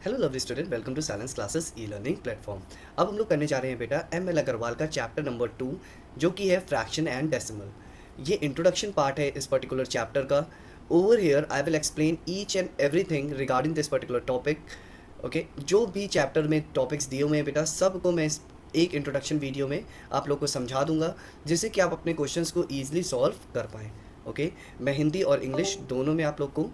Hello lovely student, welcome to silence classes e learning platform. अब हम लोग करने जा रहे हैं बेटा एम एल अग्रवाल का चैप्टर नंबर 2, जो कि है फ्रैक्शन एंड डेसिमल। ये इंट्रोडक्शन पार्ट है इस पर्टिकुलर चैप्टर का। Over here I will explain each and everything regarding this particular topic. Okay, जो भी चैप्टर में टॉपिक्स दिए हुए हैं बेटा, सबको मैं इस एक इंट्रोडक्शन वीडियो में आप लोग को समझा दूंगा, जिससे कि आप अपने क्वेश्चंस को ईजिली सॉल्व कर पाएँ। ओके, मैं हिंदी और इंग्लिश दोनों में आप लोग को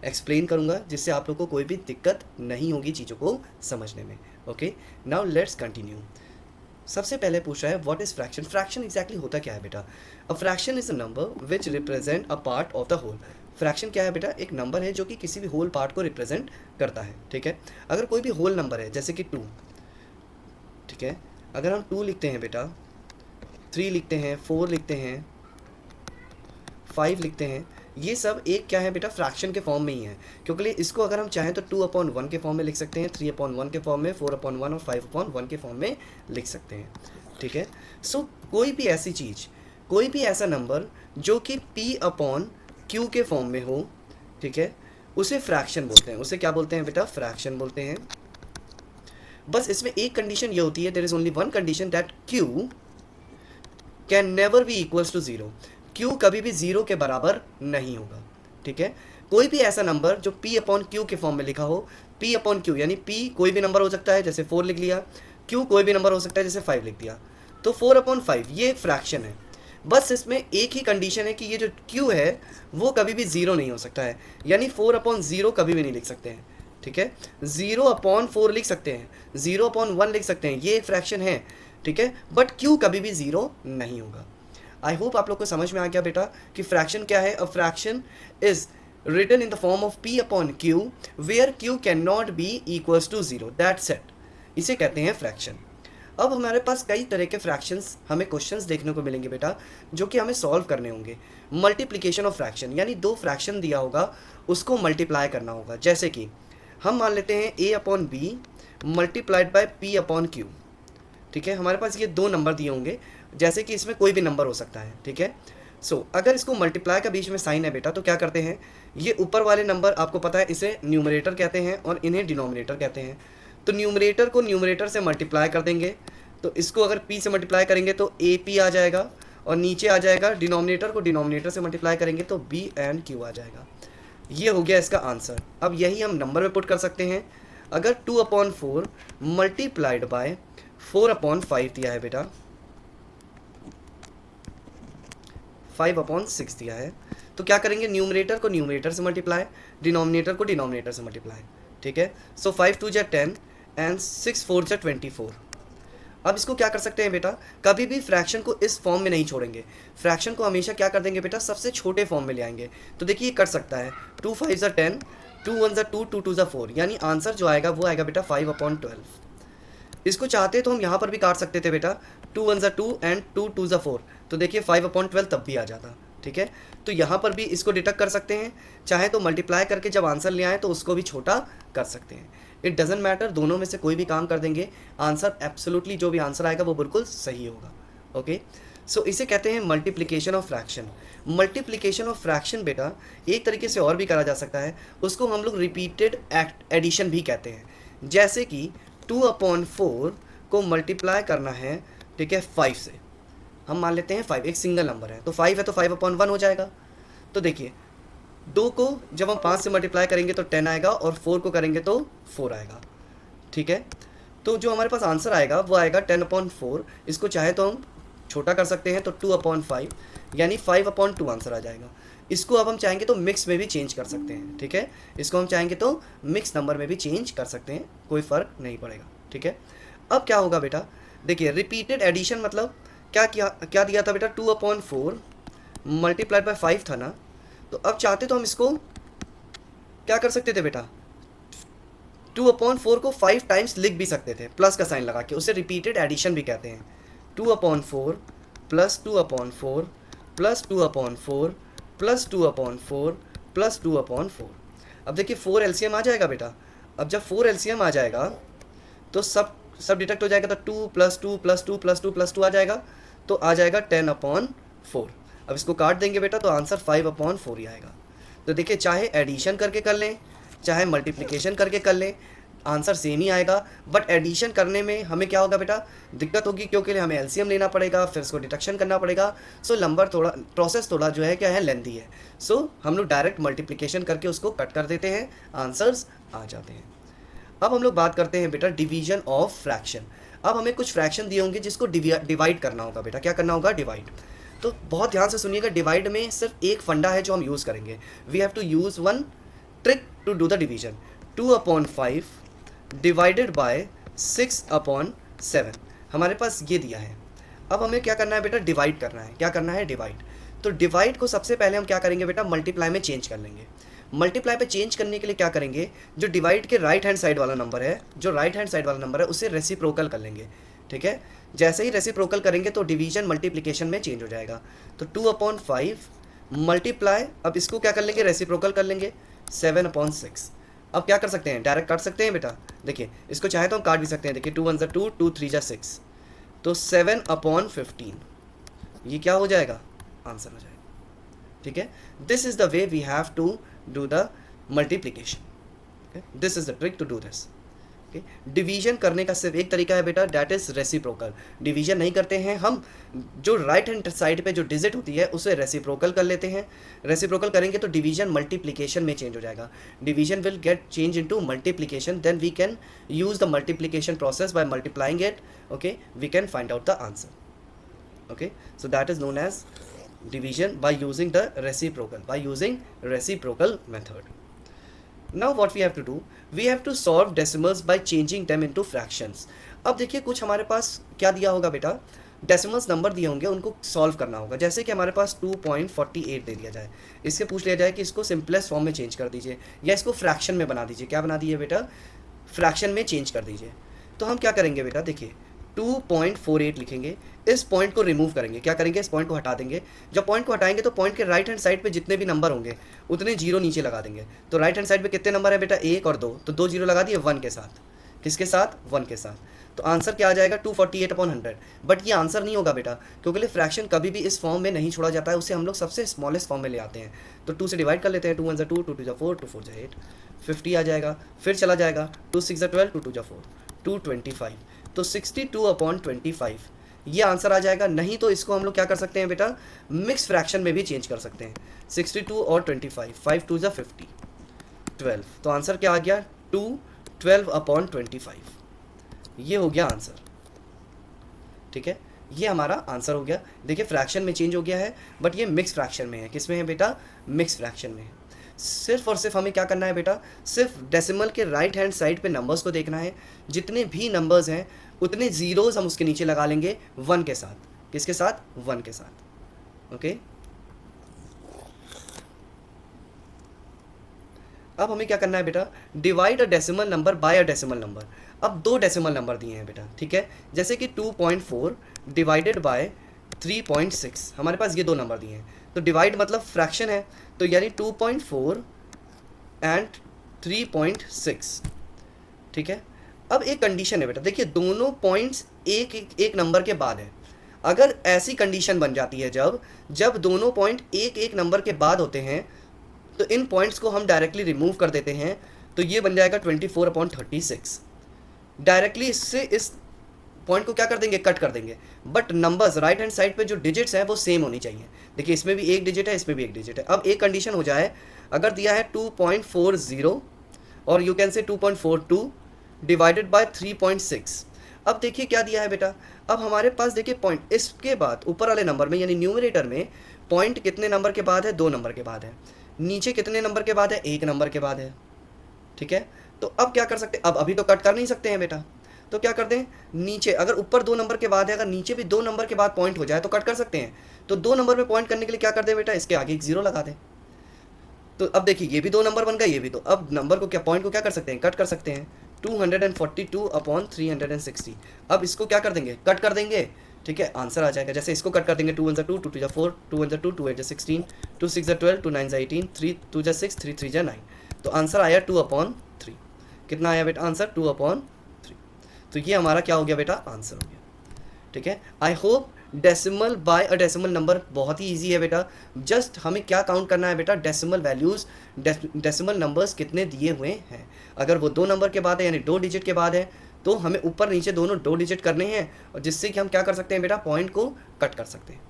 एक्सप्लेन करूंगा, जिससे आप लोग को कोई भी दिक्कत नहीं होगी चीज़ों को समझने में। Okay, now let's continue. सबसे पहले पूछ रहा है what is fraction. Fraction exactly होता क्या है बेटा? A fraction is a number which represent a part of the whole. Fraction क्या है बेटा? एक नंबर है जो कि किसी भी होल पार्ट को रिप्रेजेंट करता है। ठीक है, अगर कोई भी होल नंबर है जैसे कि 2, ठीक है, अगर हम 2 लिखते हैं बेटा, 3 लिखते हैं, 4 लिखते हैं, 5 लिखते हैं, ये सब एक क्या है बेटा? फ्रैक्शन के फॉर्म में ही है। क्योंकि इसको अगर हम चाहें तो 2/1 के फॉर्म में लिख सकते हैं, 3/1 के फॉर्म में, 4/1 और 5/1 के फॉर्म में लिख सकते हैं। ठीक है, सो कोई भी ऐसी चीज़, कोई भी ऐसा नंबर जो कि P/Q के फॉर्म में हो, ठीक है, उसे फ्रैक्शन बोलते हैं। उसे क्या बोलते हैं बेटा? फ्रैक्शन बोलते हैं। बस इसमें एक कंडीशन ये होती है, there is only one condition, that Q can never be equals to 0। Q कभी भी 0 के बराबर नहीं होगा। ठीक है, कोई भी ऐसा नंबर जो P/Q के फॉर्म में लिखा हो, P/Q यानी P कोई भी नंबर हो सकता है, जैसे 4 लिख लिया, Q कोई भी नंबर हो सकता है, जैसे 5 लिख दिया, तो 4/5 ये एक फ्रैक्शन है। बस इसमें एक ही कंडीशन है कि ये जो Q है वो कभी भी 0 नहीं हो सकता है, यानी 4/0 कभी भी नहीं लिख सकते हैं। ठीक है, 0/4 लिख सकते हैं, 0/1 लिख सकते हैं, ये एक फ्रैक्शन है। ठीक है, बट Q कभी भी 0 नहीं होगा। आई होप आप लोग को समझ में आ गया बेटा कि फ्रैक्शन क्या है। A fraction is written in the form of P/Q where Q can not be equals to 0, that's it. इसे कहते हैं फ्रैक्शन। अब हमारे पास कई तरह के फ्रैक्शंस, हमें क्वेश्चंस देखने को मिलेंगे बेटा, जो कि हमें सॉल्व करने होंगे। मल्टीप्लिकेशन ऑफ फ्रैक्शन, यानी दो फ्रैक्शन दिया होगा, उसको मल्टीप्लाई करना होगा। जैसे कि हम मान लेते हैं A/B मल्टीप्लाइड बाय P/Q। ठीक है, हमारे पास ये दो नंबर दिए होंगे, जैसे कि इसमें कोई भी नंबर हो सकता है। ठीक है, सो अगर इसको मल्टीप्लाई का बीच में साइन है बेटा, तो क्या करते हैं, ये ऊपर वाले नंबर आपको पता है इसे न्यूमरेटर कहते हैं और इन्हें डिनोमिनेटर कहते हैं। तो न्यूमरेटर को न्यूमरेटर से मल्टीप्लाई कर देंगे, तो इसको अगर P से मल्टीप्लाई करेंगे तो AP आ जाएगा, और नीचे आ जाएगा डिनोमिनेटर को डिनोमिनेटर से मल्टीप्लाई करेंगे तो B/Q आ जाएगा। ये हो गया इसका आंसर। अब यही हम नंबर में पुट कर सकते हैं। अगर 2/4 मल्टीप्लाइड बाय 4/5 दिया है बेटा, 5/6 दिया है, तो क्या करेंगे, न्यूमरेटर को न्यूमरेटर से मल्टीप्लाई, डिनोमिनेटर को डिनोमिनेटर से मल्टीप्लाई। ठीक है, सो 5 2 जा 10 एंड 6 4 जा 24। अब इसको क्या कर सकते हैं बेटा, कभी भी फ्रैक्शन को इस फॉर्म में नहीं छोड़ेंगे, फ्रैक्शन को हमेशा क्या कर देंगे बेटा, सबसे छोटे फॉर्म में ले आएंगे। तो देखिए ये कर सकता है, 2 5 जा 10, 2 1 जा 2, 2 2 जा 4, यानी आंसर जो आएगा वो आएगा बेटा 5/12। इसको चाहते तो हम यहाँ पर भी काट सकते थे बेटा, 2 1 जा 2 एंड 2 2 जा 4, तो देखिए 5/12 तब भी आ जाता। ठीक है, तो यहाँ पर भी इसको डिडक्ट कर सकते हैं, चाहे तो मल्टीप्लाई करके जब आंसर ले आए तो उसको भी छोटा कर सकते हैं। इट डजेंट मैटर, दोनों में से कोई भी काम कर देंगे, आंसर एब्सोल्युटली जो भी आंसर आएगा वो बिल्कुल सही होगा। ओके, सो इसे कहते हैं multiplication of fraction. Multiplication of fraction बेटा एक तरीके से और भी करा जा सकता है, उसको हम लोग रिपीटेड एडिशन भी कहते हैं। जैसे कि 2/4 को मल्टीप्लाई करना है, ठीक है, 5 से, हम मान लेते हैं 5 एक सिंगल नंबर है, तो 5 है तो 5/1 हो जाएगा। तो देखिए 2 को जब हम 5 से मल्टीप्लाई करेंगे तो 10 आएगा, और 4 को करेंगे तो 4 आएगा। ठीक है, तो जो हमारे पास आंसर आएगा वो आएगा 10/4। इसको चाहे तो हम छोटा कर सकते हैं, तो 2/5 यानी 5/2 आंसर आ जाएगा। इसको अब हम चाहेंगे तो मिक्स में भी चेंज कर सकते हैं। ठीक है, इसको हम चाहेंगे तो मिक्स नंबर में भी चेंज कर सकते हैं, कोई फ़र्क नहीं पड़ेगा। ठीक है, अब क्या होगा बेटा, देखिए रिपीटेड एडिशन मतलब क्या दिया था बेटा, 2/4 मल्टीप्लाइड बाय 5 था ना, तो अब चाहते तो हम इसको क्या कर सकते थे बेटा, 2/4 को 5 टाइम्स लिख भी सकते थे प्लस का साइन लगा के, उसे रिपीटेड एडिशन भी कहते हैं। 2/4 प्लस 2/4 प्लस 2/4 प्लस 2/4 प्लस 2/4। अब देखिए 4 एलसीएम आ जाएगा बेटा, अब जब 4 एलसीएम आ जाएगा तो सब डिटेक्ट हो जाएगा, तो 2 + 2 + 2 + 2 + 2 आ जाएगा, तो आ जाएगा 10/4। अब इसको काट देंगे बेटा तो आंसर 5/4 ही आएगा। तो देखिए चाहे एडिशन करके कर लें, चाहे मल्टीप्लिकेशन करके कर लें, आंसर सेम ही आएगा, बट एडिशन करने में हमें क्या होगा बेटा, दिक्कत होगी, क्योंकि हमें एलसीएम लेना पड़ेगा, फिर उसको डिडक्शन करना पड़ेगा। सो नंबर थोड़ा, प्रोसेस थोड़ा जो है क्या है, लेंथी है। सो हम लोग डायरेक्ट मल्टीप्लिकेशन करके उसको कट कर देते हैं, आंसर्स आ जाते हैं। अब हम लोग बात करते हैं बेटा डिवीजन ऑफ फ्रैक्शन। अब हमें कुछ फ्रैक्शन दिए होंगे जिसको डिवाइड करना होगा बेटा, क्या करना होगा, डिवाइड। तो बहुत ध्यान से सुनिएगा, डिवाइड में सिर्फ एक फंडा है जो हम यूज़ करेंगे, we have to use one trick to do the division. 2/5 divided by 6/7, हमारे पास ये दिया है। अब हमें क्या करना है बेटा, डिवाइड करना है। क्या करना है, डिवाइड। तो डिवाइड को सबसे पहले हम क्या करेंगे बेटा, मल्टीप्लाई में चेंज कर लेंगे। मल्टीप्लाई पे चेंज करने के लिए क्या करेंगे, जो डिवाइड के राइट हैंड साइड वाला नंबर है, जो राइट हैंड साइड वाला नंबर है उसे रेसिप्रोकल कर लेंगे। ठीक है, जैसे ही रेसिप्रोकल करेंगे तो डिवीजन मल्टीप्लिकेशन में चेंज हो जाएगा। तो 2/5 मल्टीप्लाई, अब इसको क्या कर लेंगे, रेसिप्रोकल कर लेंगे, 7/6। अब क्या कर सकते हैं, डायरेक्ट काट सकते हैं बेटा। देखिए इसको चाहे तो हम काट भी सकते हैं। देखिए 2 1 2, 2 3 6, तो 7/15 ये क्या हो जाएगा, आंसर हो जाएगा। ठीक है, this is the way we have to do the multiplication. This is the trick to do this. Division करने का सिर्फ एक तरीका है बेटा, दैट इज रेसिप्रोकल। डिवीजन नहीं करते हैं हम, जो राइट हैंड साइड पे जो डिजिट होती है उसे रेसिप्रोकल कर लेते हैं। रेसिप्रोकल करेंगे तो डिवीजन मल्टीप्लिकेशन में चेंज हो जाएगा। Division will get change into multiplication, then we can use the multiplication process by multiplying it. Okay, we can find out the answer. Okay, so that is known as division by using the reciprocal method. Now what we have to do, we have to solve decimals by changing them into fractions. अब देखिए कुछ हमारे पास क्या दिया होगा बेटा, decimals number दिए होंगे, उनको सॉल्व करना होगा। जैसे कि हमारे पास 2.48 दे दिया जाए, इससे पूछ लिया जाए कि इसको सिंपलेस्ट फॉर्म में चेंज कर दीजिए या इसको फ्रैक्शन में बना दीजिए। क्या बना दीजिए बेटा, फ्रैक्शन में चेंज कर दीजिए। तो हम क्या करेंगे बेटा, देखिए 2.48 लिखेंगे, इस पॉइंट को रिमूव करेंगे। क्या करेंगे, इस पॉइंट को हटा देंगे। जब पॉइंट को हटाएंगे तो पॉइंट के राइट हैंड साइड पे जितने भी नंबर होंगे उतने जीरो नीचे लगा देंगे। तो राइट हैंड साइड पे कितने नंबर है बेटा, 1 और 2, तो 2 जीरो लगा दिए 1 के साथ। किसके साथ, 1 के साथ। तो आंसर क्या आ जाएगा, 248/100। बट ये आंसर नहीं होगा बेटा, क्योंकि फ्रैक्शन कभी भी इस फॉर्म में नहीं छोड़ा जाता है, उसे हम लोग सबसे स्मॉलेस्ट फॉर्म में ले आते हैं। तो 2 से डिवाइड कर लेते हैं, 2 1 2, 2 2 4, 2 4 8, 50 आ जाएगा। फिर चला जाएगा 2 6 12, 2 2 4, 225, तो 62/25 ये आंसर आ जाएगा। नहीं तो इसको हम लोग क्या कर सकते हैं बेटा, मिक्स फ्रैक्शन में भी चेंज कर सकते हैं। 62 और 25, 5 2 50, 12, तो आंसर क्या आ गया, 212/25। ये हो गया आंसर। ठीक है, ये हमारा आंसर हो गया। देखिए फ्रैक्शन में चेंज हो गया है, बट ये मिक्स फ्रैक्शन में है। किस में है बेटा, मिक्स फ्रैक्शन में है। सिर्फ और सिर्फ हमें क्या करना है बेटा, सिर्फ डेसिमल के राइट हैंड साइड पे नंबर्स को देखना है। जितने भी नंबर्स हैं उतने जीरोस हम उसके नीचे लगा लेंगे 1 के साथ। किसके साथ, 1 के साथ। ओके, अब हमें क्या करना है बेटा, divide a decimal number by a decimal number. अब 2 डेसिमल नंबर दिए हैं बेटा। ठीक है, जैसे कि 2.4 डिवाइडेड बाय 3.6, हमारे पास ये 2 नंबर दिए हैं। तो डिवाइड मतलब फ्रैक्शन है, तो यानी 2.4 एंड 3.6। ठीक है, अब एक कंडीशन है बेटा, देखिए दोनों पॉइंट्स एक नंबर के बाद है। अगर ऐसी कंडीशन बन जाती है जब दोनों पॉइंट एक नंबर के बाद होते हैं, तो इन पॉइंट्स को हम डायरेक्टली रिमूव कर देते हैं। तो ये बन जाएगा 24/36। डायरेक्टली इससे इस पॉइंट को क्या कर देंगे, कट कर देंगे। But numbers right hand side पे जो डिजिट्स हैं वो सेम होनी चाहिए। देखिए इसमें भी एक डिजिट है, इसमें भी एक डिजिट है। अब एक कंडीशन हो जाए, अगर दिया है 2.40 और you can say 2.42 divided by 3.6। अब देखिए क्या दिया है बेटा, अब हमारे पास देखिए पॉइंट, इसके बाद ऊपर वाले नंबर में यानी न्यूमरेटर में पॉइंट कितने नंबर के बाद है, 2 नंबर के बाद है। नीचे कितने नंबर के बाद है, 1 नंबर के बाद है। ठीक है, तो अब क्या कर सकते हैं, अब अभी तो कट कर नहीं सकते हैं बेटा, तो क्या कर दें, नीचे अगर ऊपर 2 नंबर के बाद है, अगर नीचे भी 2 नंबर के बाद पॉइंट हो जाए तो कट कर सकते हैं। तो 2 नंबर में पॉइंट करने के लिए क्या कर दें बेटा, इसके आगे एक 0 लगा दें। तो अब देखिए ये भी 2 नंबर बन गए, ये भी 2। अब नंबर को क्या, पॉइंट को क्या कर सकते हैं, कट कर सकते हैं। 242/360। अब इसको क्या कर देंगे, कट कर देंगे। ठीक है, आंसर आ जाएगा। जैसे इसको कट कर देंगे, 2 1 2, 2 2 4, 2 1 2, 2 8 16, 2 6 12, 2 9 18, 3 2 6, 3 3 9। तो आंसर आया 2/3। कितना आया बेटा आंसर, 2/3। तो ये हमारा क्या हो गया बेटा, आंसर हो गया। ठीक है, I hope decimal by a decimal number बहुत ही ईजी है बेटा। जस्ट हमें क्या काउंट करना है बेटा, डेसिमल वैल्यूज़, डेसिमल नंबर्स कितने दिए हुए हैं। अगर वो 2 नंबर के बाद है यानी 2 डिजिट के बाद है तो हमें ऊपर नीचे दोनों 2 डिजिट करने हैं, और जिससे कि हम क्या कर सकते हैं बेटा, पॉइंट को कट कर सकते हैं,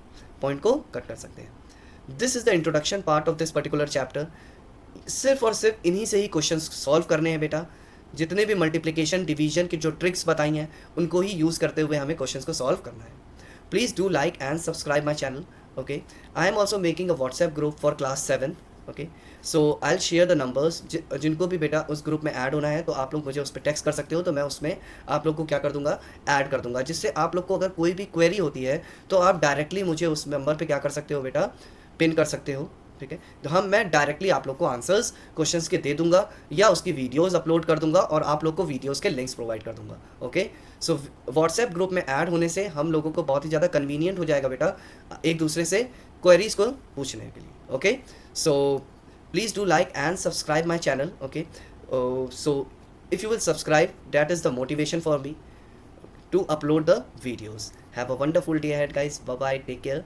पॉइंट को कट कर सकते हैं। This is the introduction part of this particular chapter. सिर्फ और सिर्फ इन्हीं से ही क्वेश्चन सॉल्व करने हैं बेटा। जितने भी मल्टीप्लिकेशन डिवीजन की जो ट्रिक्स बताई हैं उनको ही यूज़ करते हुए हमें क्वेश्चन को सॉल्व करना है। Please do like and subscribe my channel. Okay, I am also making a WhatsApp group for class 7। Okay, so I will share the numbers. जिनको भी बेटा उस ग्रुप में ऐड होना है तो आप लोग मुझे उस पर टेक्स्ट कर सकते हो, तो मैं उसमें आप लोग को क्या कर दूंगा, ऐड कर दूंगा, जिससे आप लोग को अगर कोई भी क्वेरी होती है तो आप डायरेक्टली मुझे उस नंबर पे क्या कर सकते हो बेटा, पिन कर सकते हो। ठीक है, तो हम मैं डायरेक्टली आप लोग को आंसर्स क्वेश्चंस के दे दूंगा या उसकी वीडियोस अपलोड कर दूंगा और आप लोग को वीडियोस के लिंक्स प्रोवाइड कर दूंगा। ओके, सो व्हाट्सएप ग्रुप में ऐड होने से हम लोगों को बहुत ही ज़्यादा कन्वीनियंट हो जाएगा बेटा एक दूसरे से क्वेरीज को पूछने के लिए। Okay, so please do like and subscribe my channel. Okay, so if you will subscribe, that is the motivation for me to upload the videos. Have a wonderful day ahead guys. Bye bye, take care.